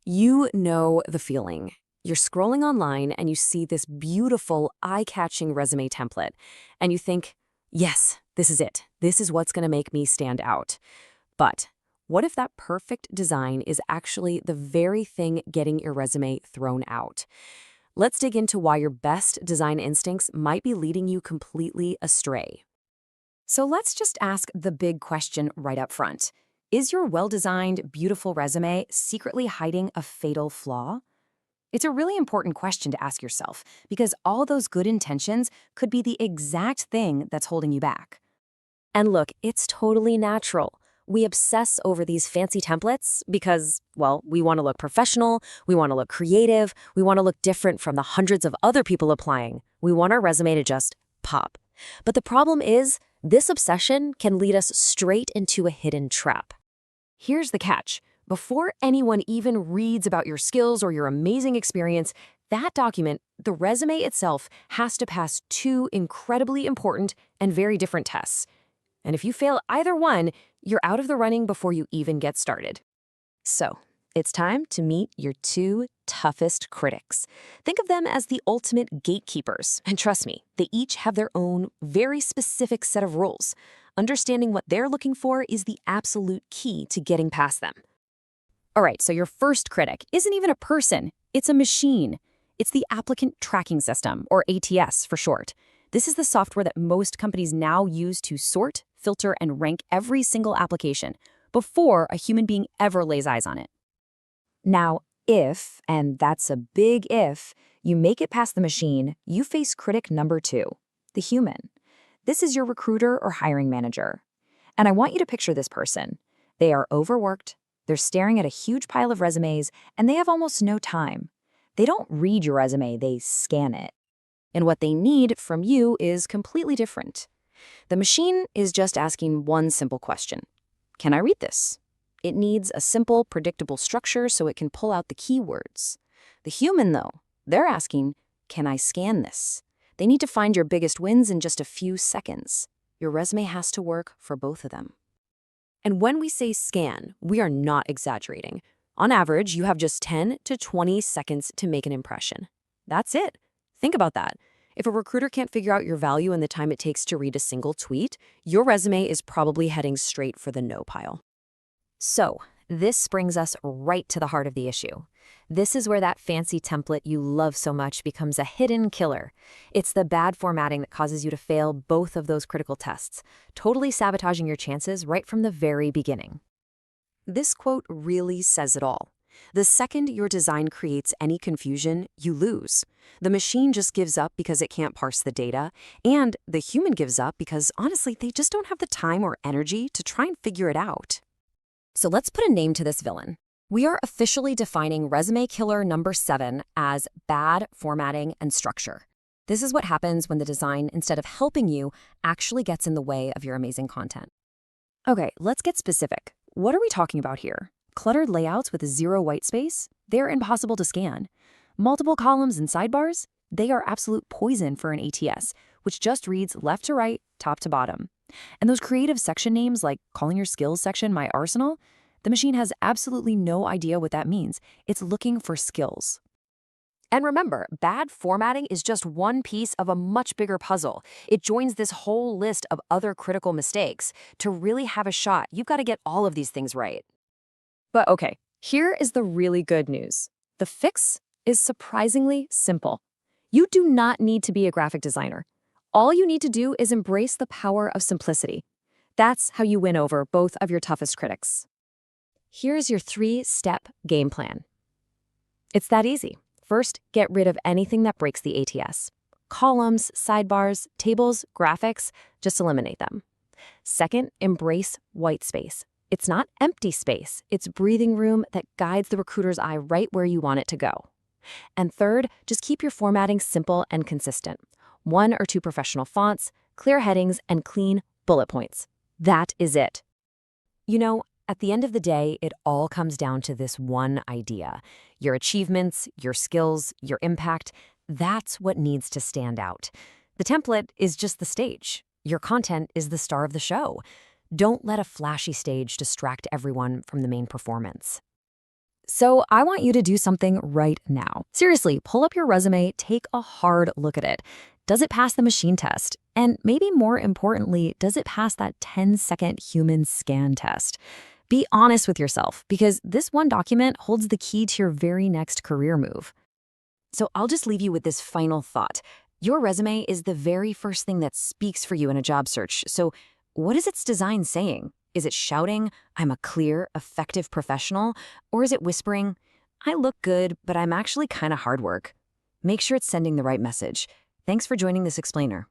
You know the feeling. You're scrolling online and you see this beautiful, eye-catching resume template, and you think, yes, this is it. This is what's going to make me stand out. But what if that perfect design is actually the very thing getting your resume thrown out? Let's dig into why your best design instincts might be leading you completely astray. So let's just ask the big question right up front. Is your well-designed, beautiful resume secretly hiding a fatal flaw? It's a really important question to ask yourself because all those good intentions could be the exact thing that's holding you back. And look, it's totally natural. We obsess over these fancy templates because, well, we want to look professional, we want to look creative, we want to look different from the hundreds of other people applying. We want our resume to just pop. But the problem is, this obsession can lead us straight into a hidden trap. Here's the catch. Before anyone even reads about your skills or your amazing experience, that document, the resume itself, has to pass two incredibly important and very different tests. And if you fail either one, you're out of the running before you even get started. So, it's time to meet your two toughest critics. Think of them as the ultimate gatekeepers. And trust me, they each have their own very specific set of rules. Understanding what they're looking for is the absolute key to getting past them. All right, so your first critic isn't even a person, it's a machine. It's the applicant tracking system, or ATS for short. This is the software that most companies now use to sort, filter, and rank every single application before a human being ever lays eyes on it. Now, if, and that's a big if, you make it past the machine, you face critic number two, the human. This is your recruiter or hiring manager. And I want you to picture this person. They are overworked, they're staring at a huge pile of resumes, and they have almost no time. They don't read your resume, they scan it. And what they need from you is completely different. The machine is just asking one simple question. Can I read this? It needs a simple, predictable structure so it can pull out the keywords. The human, though, they're asking, can I scan this? They need to find your biggest wins in just a few seconds. Your resume has to work for both of them. And when we say scan, we are not exaggerating. On average, you have just 10 to 20 seconds to make an impression. That's it. Think about that. If a recruiter can't figure out your value in the time it takes to read a single tweet, your resume is probably heading straight for the no pile. So, this brings us right to the heart of the issue. This is where that fancy template you love so much becomes a hidden killer. It's the bad formatting that causes you to fail both of those critical tests, totally sabotaging your chances right from the very beginning. This quote really says it all. The second your design creates any confusion, you lose. The machine just gives up because it can't parse the data, and the human gives up because, honestly, they just don't have the time or energy to try and figure it out. So let's put a name to this villain. We are officially defining resume killer number 7 as bad formatting and structure. This is what happens when the design, instead of helping you, actually gets in the way of your amazing content. Okay, let's get specific. What are we talking about here? Cluttered layouts with zero white space? They're impossible to scan. Multiple columns and sidebars? They are absolute poison for an ATS, which just reads left to right, top to bottom. And those creative section names like calling your skills section my arsenal, the machine has absolutely no idea what that means. It's looking for skills. And remember, bad formatting is just one piece of a much bigger puzzle. It joins this whole list of other critical mistakes. To really have a shot, you've got to get all of these things right. But okay, here is the really good news. The fix is surprisingly simple. You do not need to be a graphic designer. All you need to do is embrace the power of simplicity. That's how you win over both of your toughest critics. Here's your 3-step game plan. It's that easy. First, get rid of anything that breaks the ATS. Columns, sidebars, tables, graphics, just eliminate them. Second, embrace white space. It's not empty space, it's breathing room that guides the recruiter's eye right where you want it to go. And third, just keep your formatting simple and consistent. 1 or 2 professional fonts, clear headings, and clean bullet points. That is it. You know, at the end of the day, it all comes down to this one idea. Your achievements, your skills, your impact, that's what needs to stand out. The template is just the stage. Your content is the star of the show. Don't let a flashy stage distract everyone from the main performance. So I want you to do something right now. Seriously, pull up your resume, take a hard look at it. Does it pass the machine test? And maybe more importantly, does it pass that 10-second human scan test? Be honest with yourself, because this one document holds the key to your very next career move. So I'll just leave you with this final thought. Your resume is the very first thing that speaks for you in a job search. So what is its design saying? Is it shouting, "I'm a clear, effective professional"? Or is it whispering, "I look good, but I'm actually kind of hard work"? Make sure it's sending the right message. Thanks for joining this explainer.